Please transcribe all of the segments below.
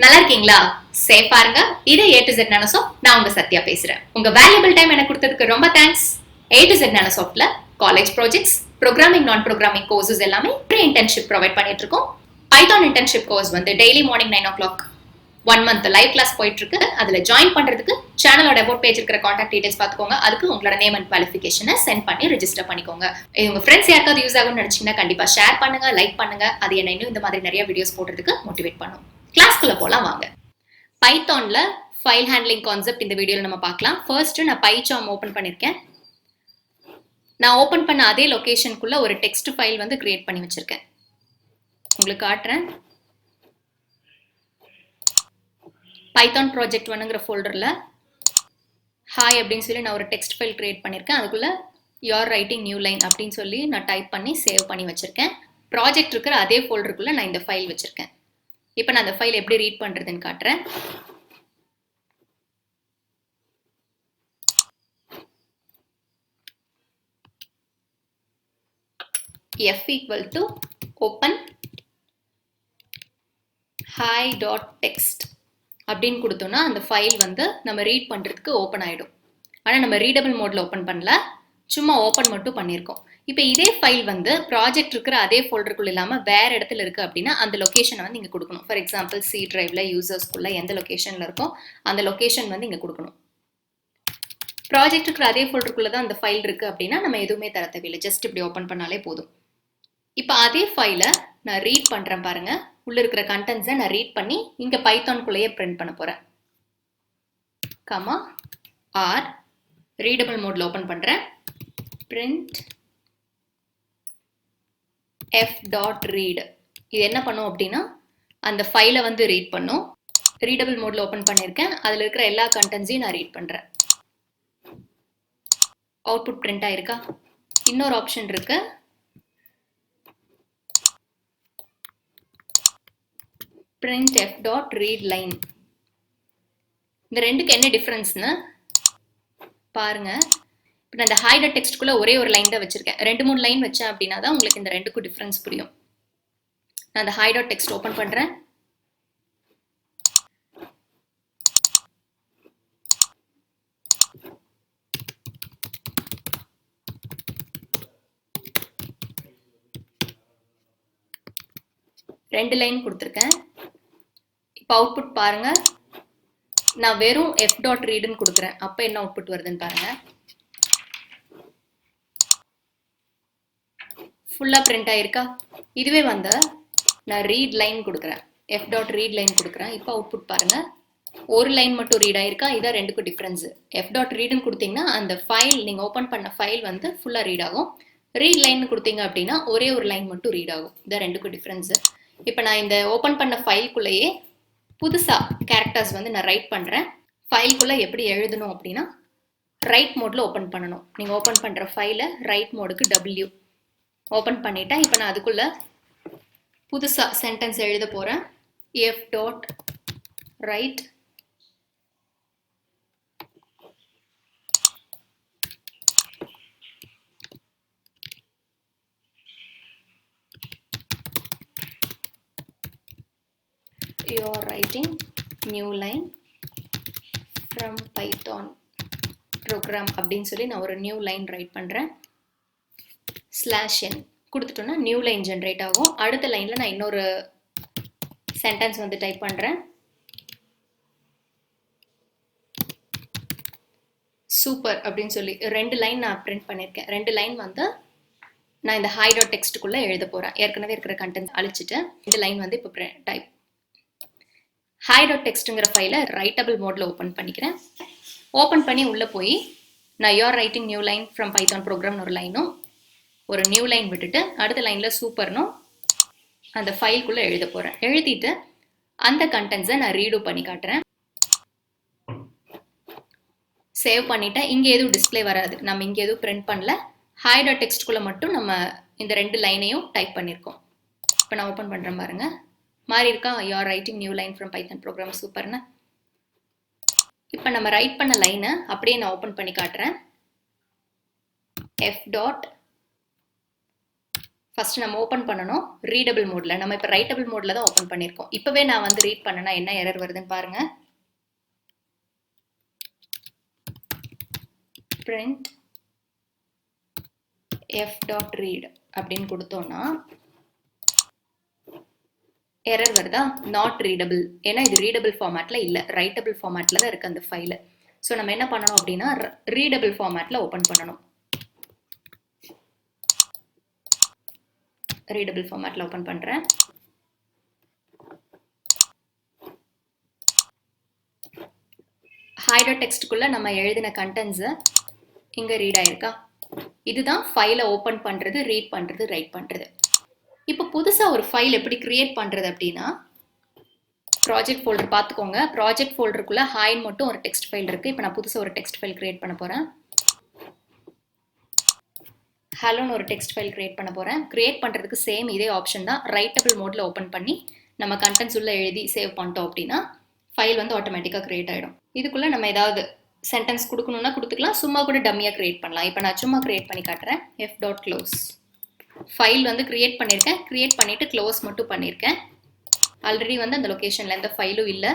நல்லா இருக்கீங்களா? சேஃபா இருங்க. இது A to Z Nanosoft. நான் உங்க சத்யா பேசுறேன். உங்க வேல்யூபிள் டைம் எனக்கு கொடுத்ததுக்கு ரொம்ப தேங்க்ஸ். A to Z Nanosoftல காலேஜ் ப்ராஜெக்ட்ஸ், ப்ரோக்ராமிங் நான் ப்ரோக்ராமிங் கோர்சஸ் எல்லாமே ப்ரீ இன்டர்ன்ஷிப் ப்ரொவைட் பண்ணிட்டு இருக்கோம். பைத்தான் இன்டர்ன்ஷிப் கோர்ஸ் வந்து daily morning 9 o'clock 1 month live class போயிட்டு இருக்கு. அதுல ஜாயின் பண்றதுக்கு சேனலோட அபவுட் பேஜ் இருக்கிற கான்டாக்ட் டீடைல்ஸ் பாத்துக்கோங்க. அதுக்கு உங்களோட நேம் அண்ட் குவாலிஃபிகேஷனை சென்ட் பண்ணி ரெஜிஸ்டர் பண்ணிக்கோங்க. உங்க ஃப்ரெண்ட்ஸ் யாருக்காவது யூஸ் ஆகும்னு நினைச்சீங்கன்னா கண்டிப்பா ஷேர் பண்ணுங்க, லைக் பண்ணுங்க. அது என்ன இன்னும் இந்த மாதிரி நிறைய வீடியோஸ் போடுறதுக்கு மோட்டிவேட் பண்ணும். கிளாஸ்க்குள்ள போலாம் வாங்க. பைத்தான்ல ஃபைல் ஹேண்ட்லிங் கான்செப்ட் இந்த வீடியோல நம்ம பார்க்கலாம். ஃபர்ஸ்ட் நான் பைசார்ம் ஓபன் பண்ணிருக்கேன். நான் ஓபன் பண்ண அதே லொகேஷனுக்குள்ள ஒரு டெக்ஸ்ட் ஃபைல் வந்து கிரியேட் பண்ணி வச்சிருக்கேன். உங்களுக்கு காட்டுறேன். பைத்தான் ப்ராஜெக்ட் 1ங்கிற ஃபோல்டர்ல ஹாய் அப்படின்னு சொல்லி நான் ஒரு டெக்ஸ்ட் ஃபைல் கிரியேட் பண்ணியிருக்கேன். அதுக்குள்ள யூஆர் ரைட்டிங் நியூ லைன் அப்படின்னு சொல்லி நான் டைப் பண்ணி சேவ் பண்ணி வச்சிருக்கேன். ப்ராஜெக்ட் இருக்கிற அதே ஃபோல்டருக்குள்ள நான் இந்த ஃபைல் வச்சிருக்கேன். இப்போ நான் அந்த ஃபைல் எப்படி ரீட் பண்றதுன்னு காட்டுறேன். f equal to open hi.txt அப்படின்னு கொடுத்தோம்னா அந்த ஃபைல் வந்து நம்ம ரீட் பண்றதுக்கு ஓப்பன் ஆயிடும். ஆனா நம்ம ரீடபிள் மோட்ல ஓப்பன் பண்ணல, சும்மா ஓப்பன் மட்டும் பண்ணியிருக்கோம். இப்போ இதே ஃபைல் வந்து ப்ராஜெக்ட் இருக்கிற அதே ஃபோல்டருக்குள்ள இல்லாம வேற இடத்துல இருக்கு அப்படின்னா அந்த லொகேஷனை வந்து இங்க கொடுக்கணும். ஃபார் எக்ஸாம்பிள் சி டிரைவ்ல யூசர்ஸ்குள்ள எந்த லொகேஷன்ல இருக்கோ அந்த லொகேஷன் வந்து இங்க கொடுக்கணும். ப்ராஜெக்ட் இருக்கிற அதே ஃபோல்டருக்குள்ள தான் அந்த ஃபைல் இருக்கு அப்படின்னா நம்ம எதுவுமே தர தேவையில்லை, ஜஸ்ட் இப்படி ஓப்பன் பண்ணாலே போதும். இப்போ அதே ஃபைலை நான் ரீட் பண்றேன் பாருங்க. உள்ள இருக்கிற கண்டென்ட்ஸை நான் ரீட் பண்ணி இங்க பைத்தான்குள்ளேயே பிரிண்ட் பண்ண போறேன். கமா ஆர் ரீடபிள் மோட்ல ஓபன் பண்றேன். பிரிண்ட் f.read இது என்ன பண்ணும் அப்படின்னா அந்த ஃபைலை வந்து ரீட் பண்ணும். ரீடபிள் மோட்ல ஓபன் பண்ணிருக்கேன். அதுல இருக்கிற எல்லா கண்டென்ட்ஸையும் நான் ரீட் பண்றேன். அவுட்புட் பிரிண்ட் ஆயிருக்கா? இன்னொரு ஆப்ஷன் இருக்கு, print f.read line. இந்த ரெண்டுக்கு என்ன டிஃபரன்ஸ்னு பாருங்க. இப்போ நான் இந்த hi.txt குள்ள ஒரே ஒரு லைன் தான் வச்சிருக்கேன். 2-3 லைன் வச்சேன் அப்படின்னா தான் உங்களுக்கு இந்த ரெண்டுக்கும் டிஃபரன்ஸ் புரியும். நான் இந்த hi.txt ஓபன் பண்றேன். ரெண்டு லைன் கொடுத்துருக்கேன். இப்போ அவுட்புட் பாருங்க. நான் வெறும் f.readன்னு கொடுக்குறேன். அப்போ என்ன அவுட்புட் வருதுன்னு பாருங்க. ஃபுல்லா பிரிண்ட் ஆயிருக்கா? இதுவே வந்து நான் ரீட் லைன் கொடுக்குறேன், f.read லைன் கொடுக்குறேன். இப்போ அவுட்புட் பாருங்க. ஒரு லைன் மட்டும் ரீட் ஆயிருக்கா? இதான் ரெண்டுக்கும் டிஃபரன்ஸ். f.readன்னு கொடுத்தீங்கன்னா அந்த ஃபைல் நீங்க ஓபன் பண்ண ஃபைல் வந்து ஃபுல்லா ரீட் ஆகும். ரீட் லைன் கொடுத்தீங்க அப்படின்னா ஒரே ஒரு லைன் மட்டும் ரீட் ஆகும். இதான் ரெண்டுக்கும் டிஃபரன்ஸ். இப்போ நான் இந்த ஓபன் பண்ண ஃபைல்குள்ளேயே புதுசா கேரக்டர்ஸ் வந்து நான் ரைட் பண்றேன். ஃபைல்குள்ள எப்படி எழுதணும் அப்படின்னா ரைட் மோட்ல ஓபன் பண்ணணும். நீங்க ஓபன் பண்ற ஃபைலை ரைட் மோடுக்கு W ஓபன் பண்ணிட்டேன். இப்போ நான் அதுக்குள்ள புதுசா சென்டென்ஸ் எழுத போறேன். f.write you are writing new line from Python program அப்படின்னு சொல்லி நான் ஒரு நியூ லைன் ரைட் பண்றேன். /n கொடுத்துட்டோம்னா நியூ லைன் ஜென்ரேட் ஆகும். அடுத்த லைன்ல நான் இன்னொரு சென்டென்ஸ் வந்து டைப் பண்றேன். சூப்பர் அப்படின்னு சொல்லி ரெண்டு லைன் நான் பிரிண்ட் பண்ணியிருக்கேன். ரெண்டு லைன் வந்து நான் இந்த hi.txt குள்ள எழுத போறேன். ஏற்கனவே இருக்கிற கண்டென்ட் அழிச்சிட்டு இந்த லைன் வந்து இப்போ டைப் hi.txtங்கிற ஃபைலை ரைட்டபிள் மோட்ல ஓபன் பண்ணிக்கிறேன். ஓபன் பண்ணி உள்ள போய் நான் you are writing new line from Python ப்ரோக்ராம்னு ஒரு லைனும் ஒரு நியூ லைன் விட்டுட்டு அடுத்த லைன்ல சூப்பர்னும் அந்த ஃபைல்குள்ள எழுத போறேன். எழுதிட்டு அந்த கண்டென்ட்ஸை நான் ரீடு பண்ணி காட்டுறேன். சேவ் பண்ணிட்டேன். இங்க எதுவும் டிஸ்பிளே வராது, நம்ம இங்க எதுவும் பிரிண்ட் பண்ணல. hi.txt குள்ள மட்டும் நம்ம இந்த ரெண்டு லைனையும் டைப் பண்ணிருக்கோம். இப்போ நான் ஓபன் பண்றேன் பாருங்க. மாறி இருக்கா? You are writing new line from Python program சூப்பர்னு. இப்போ நம்ம ரைட் பண்ண லைனை அப்படியே நான் ஓபன் பண்ணி காட்டுறேன். f. ஃபர்ஸ்ட் நம்ம ஓப்பன் பண்ணணும் ரீடபிள் மோட்ல. நம்ம இப்போ ரைட்டபிள் மோட்ல தான் ஓப்பன் பண்ணியிருக்கோம். இப்போவே நான் வந்து ரீட் பண்ணனா என்ன எரர் வருதுன்னு பாருங்க. print f.read அப்படின்னு கொடுத்தோம்னா எரர் வருதா? Not readable. ஏன்னா இது ரீடபிள் ஃபார்மேட்ல இல்ல, ரைட்டபிள் ஃபார்மேட்ல தான் இருக்கு அந்த ஃபைல். ஸோ நம்ம என்ன பண்ணணும் அப்படின்னா ரீடபிள் ஃபார்மேட்ல ஓப்பன் பண்ணணும். ரீடபிள் ஃபார்மேட்ல ஓப்பன் பண்றேன். hi.txt நம்ம எழுதின கண்டென்ட்ஸ் இங்க ரீட் ஆயிருக்கா? இதுதான் ஃபைலை ஓப்பன் பண்றது, ரீட் பண்றது, ரைட் பண்றது. இப்போ புதுசா ஒரு ஃபைல் எப்படி கிரியேட் பண்றது அப்படின்னா ப்ராஜெக்ட் ஃபோல்டர் பார்த்துக்கோங்க. ப்ராஜெக்ட் ஃபோல்டருக்குள்ள ஹாய்ன்னு மட்டும் ஒரு டெக்ஸ்ட் ஃபைல் இருக்கு. இப்போ நான் புதுசா ஒரு டெக்ஸ்ட் ஃபைல் கிரியேட் பண்ண போறேன். ஹலோன்னு ஒரு டெக்ஸ்ட் ஃபைல் கிரியேட் பண்ண போறேன். கிரியேட் பண்றதுக்கு சேம் இதே ஆப்ஷன் தான். ரைட்டபிள் மோட்ல ஓப்பன் பண்ணி நம்ம கண்டென்ட்ஸ் உள்ள எழுதி சேவ் பண்ணிட்டோம் அப்படின்னா ஃபைல் வந்து ஆட்டோமேட்டிக்காக கிரியேட் ஆகிடும். இதுக்குள்ளே நம்ம ஏதாவது சென்டென்ஸ் கொடுக்கணும்னா கொடுத்துக்கலாம், சும்மா கூட டம்மியாக கிரியேட் பண்ணலாம். இப்போ நான் சும்மா கிரியேட் பண்ணி காட்டுறேன். f.close ஃபைல் வந்து கிரியேட் பண்ணியிருக்கேன். கிரியேட் பண்ணிவிட்டு க்ளோஸ் மட்டும் பண்ணியிருக்கேன். ஆல்ரெடி வந்து அந்த லொக்கேஷனில் எந்த ஃபைலும் இல்லை,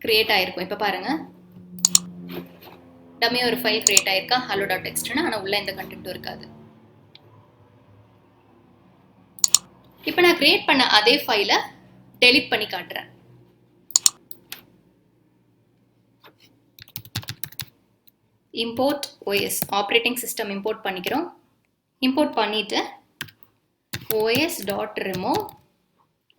கிரியேட் ஆகிருக்கும். இப்போ பாருங்கள், டம்மியாக ஒரு ஃபைல் கிரியேட் ஆகிருக்கா hello.txtன்னு. ஆனால் உள்ள எந்த கண்டென்ட்டும் இருக்காது. இப்போ நான் கிரியேட் பண்ண அதே ஃபைலை டெலிட் பண்ணி காட்டுறேன். Import OS operating system import பண்ணிக்கிறோம். இம்போர்ட் பண்ணிட்டு os.remove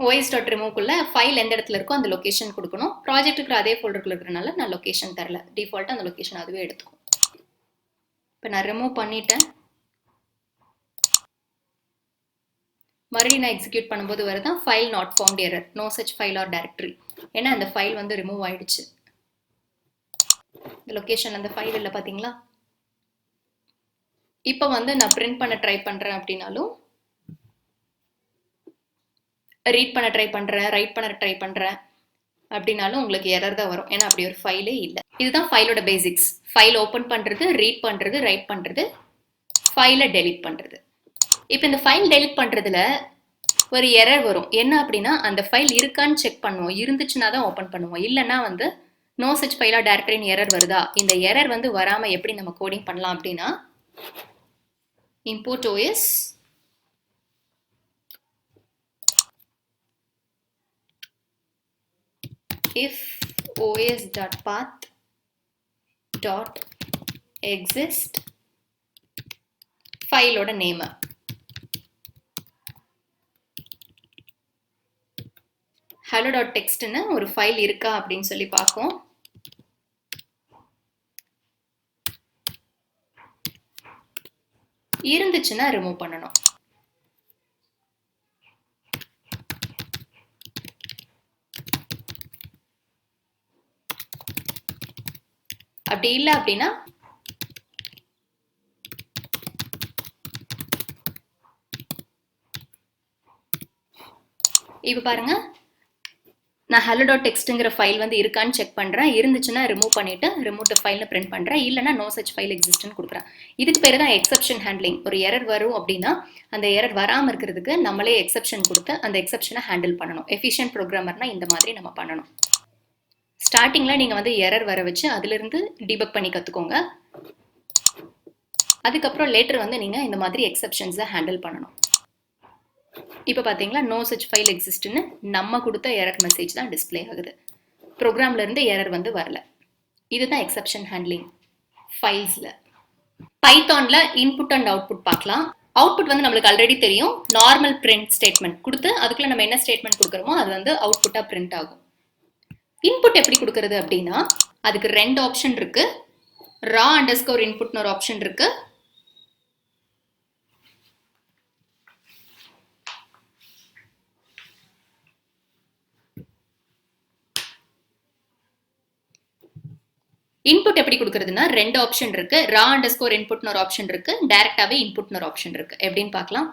os.removeக்குள்ள ஃபைல் எந்த இடத்துல இருக்கோ அந்த லொகேஷன் கொடுக்கணும். ப்ராஜெக்ட்டுக்கு அதே ஃபோல்டருக்குள்ள இருக்கிறனால நான் லொகேஷன் தரல, டிஃபால்ட்டாக அந்த லொகேஷன் அதுவே எடுத்துக்கும். இப்போ நான் ரிமூவ் பண்ணிட்டேன். மறுபடியும் நான் எக்ஸிக்யூட் பண்ணும்போது வருதான் file not found error, no such file or directory. ஏன்னா அந்த ஃபைல் வந்து ரிமூவ் ஆயிடுச்சு. இந்த லொகேஷன் அந்த ஃபைல் இல்லை பார்த்தீங்களா? இப்போ வந்து நான் பிரிண்ட் பண்ண ட்ரை பண்ணுறேன் அப்படின்னாலும், ரீட் பண்ண ட்ரை பண்ணுறேன், ரைட் பண்ண ட்ரை பண்ணுறேன் அப்படின்னாலும் உங்களுக்கு எரர் தான் வரும். ஏன்னா அப்படி ஒரு ஃபைலே இல்லை. இதுதான் ஃபைலோட பேசிக்ஸ். ஃபைல் ஓப்பன் பண்ணுறது, ரீட் பண்ணுறது, ரைட் பண்ணுறது, ஃபைலை டெலிட் பண்ணுறது. இப்போ இந்த ஃபைல் டெலிட் பண்ணுறதுல ஒரு எரர் வரும். என்ன அப்படின்னா அந்த ஃபைல் இருக்கான்னு செக் பண்ணுவோம். இருந்துச்சுன்னா தான் ஓப்பன் பண்ணுவோம். இல்லைன்னா வந்து நோ சச் ஃபைலா டைரக்டரின்னு எரர் வருதா? இந்த எரர் வந்து வராமல் எப்படி நம்ம கோடிங் பண்ணலாம் அப்படின்னா import OS if os.path.exist ஃபைலோட நேம் hello.txtன்னு ஒரு ஃபைல் இருக்கா அப்படின்னு சொல்லி பார்ப்போம். இருந்துச்சுன்னா ரிமூவ் பண்ணணும். அப்படி இல்லை அப்படின்னா இப்போ பாருங்க, நான் hello.txtங்கிற ஃபைல் வந்து இருக்கான்னு செக் பண்ணுறேன். இருந்துச்சுன்னா ரிமூவ் பண்ணிவிட்டு ரிமூவ் த ஃபைல்னு பிரிண்ட் பண்ணுறேன். இல்லைனா நோ சச் ஃபைல் எக்ஸிஸ்ட்னு கொடுக்குறேன். இதுக்கு பேர் தான் எக்ஸப்ஷன் ஹேண்ட்லிங். ஒரு எரர் வரும் அப்படின்னா அந்த எரர் வராமல் இருக்கிறதுக்கு நம்மளே எக்ஸப்ஷன் கொடுத்து அந்த எக்ஸப்ஷனை ஹேண்டில் பண்ணணும். எஃபிஷியன்ட் ப்ரோக்ராமர்னா இந்த மாதிரி நம்ம பண்ணணும். ஸ்டார்டிங்கில் நீங்கள் வந்து எரர் வர வச்சு அதிலிருந்து டீபக் பண்ணி கற்றுக்கோங்க. அதுக்கப்புறம் லேட்டர் வந்து நீங்கள் இந்த மாதிரி எக்ஸப்ஷன்ஸை ஹேண்டில் பண்ணணும். இப்போ பார்த்தீங்களா, நோ சச் ஃபைல் எக்ஸிஸ்ட்னு நம்ம கொடுத்த எரர் மெசேஜ் தான் டிஸ்பிளே ஆகுது. ப்ரோக்ராம்ல இருந்து எரர் வந்து வரல. இதுதான் எக்ஸப்ஷன் ஹேண்ட்லிங் ஃபைல்ஸ்ல. பைத்தான்ல இன்புட் அண்ட் அவுட்புட் பார்க்கலாம். அவுட்புட் வந்து நம்மளுக்கு ஆல்ரெடி தெரியும். நார்மல் பிரிண்ட் ஸ்டேட்மெண்ட் கொடுத்து அதுக்குள்ள நம்ம என்ன ஸ்டேட்மெண்ட் கொடுக்குறோமோ அது வந்து அவுட்புட்டா பிரிண்ட் ஆகும். இன்புட் எப்படி கொடுக்கறது அப்படின்னா அதுக்கு ரெண்டு ஆப்ஷன் இருக்கு. raw_ inputனு ஒரு ஆப்ஷன் இருக்கு. இன்புட் எப்படி கொடுக்கறதுன்னா ரெண்டு ஆப்ஷன் இருக்கு. raw_ inputனு ஒரு ஆப்ஷன் இருக்கு. டைரக்டாவே இன்புட்னு ஒரு ஆப்ஷன் இருக்கு. எப்படின்னு பார்க்கலாம்.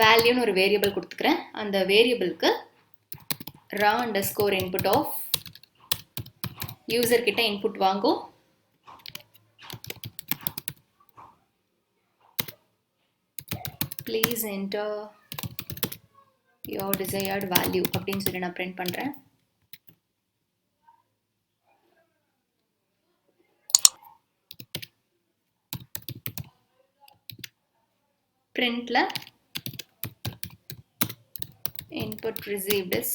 வேல்யூன்னு ஒரு வேரியபிள் கொடுத்துக்கிறேன். அந்த வேரியபிளுக்கு raw_ input of யூசர் கிட்ட இன்புட் வாங்கும். Please enter your desired value அப்படின்னு சொல்லி நான் பிரிண்ட் பண்றேன். printல input received is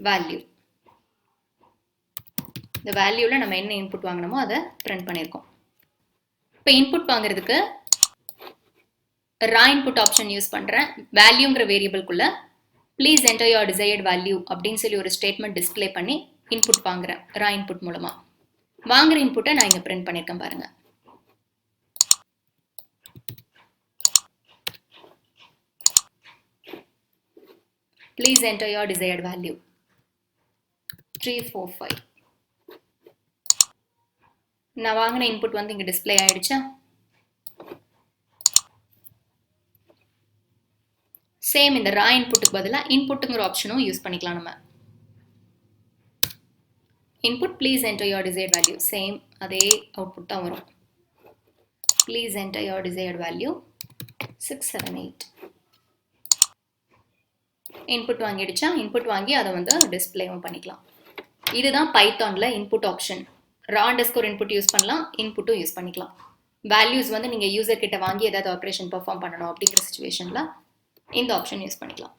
value. இந்த வேல்யூல நம்ம என்ன இன்புட் வாங்கணுமோ அதை பிரிண்ட் பண்ணியிருக்கோம். இப்போ இன்புட் வாங்குறதுக்கு raw input ஆப்ஷன் யூஸ் பண்றேன். வேல்யூங்கிற வேரியபிள்குள்ள please enter your desired value அப்படின்னு சொல்லி ஒரு ஸ்டேட்மெண்ட் டிஸ்பிளே பண்ணி இன்புட் வாங்குறேன். raw input மூலமா வாங்குற இன்புட்டை நான் இங்க பிரிண்ட் பண்ணியிருக்கேன் பாருங்க. Please enter your desired value. 345. நான் வாங்கின இன்புட் வந்து இங்க டிஸ்ப்ளே ஆயிடுச்சா? சேம் இந்த ரா இன்புட்டுக்கு பதிலா இன்புட்டுங்கிற ஆப்ஷனும் யூஸ் பண்ணிக்கலாம் நம்ம. Input please enter your desired value. Same அதே அவுட்புட் தான் வரும். Please enter your desired value 678. Input வாங்கிடுச்சா? இன்புட் வாங்கி அதை வந்து டிஸ்பிளேவும் பண்ணிக்கலாம். இதுதான் பைத்தான்ல input option. Raw underscore input use பண்ணலாம், இன்புட்டும் யூஸ் பண்ணிக்கலாம். வேல்யூஸ் வந்து நீங்க யூசர் கிட்ட வாங்கி ஏதாவது ஆப்ரேஷன் பெர்ஃபார்ம் பண்ணணும் அப்படிங்கிற சிச்சுவேஷன்ல இந்த ஆப்ஷன் யூஸ் பண்ணிக்கலாம்.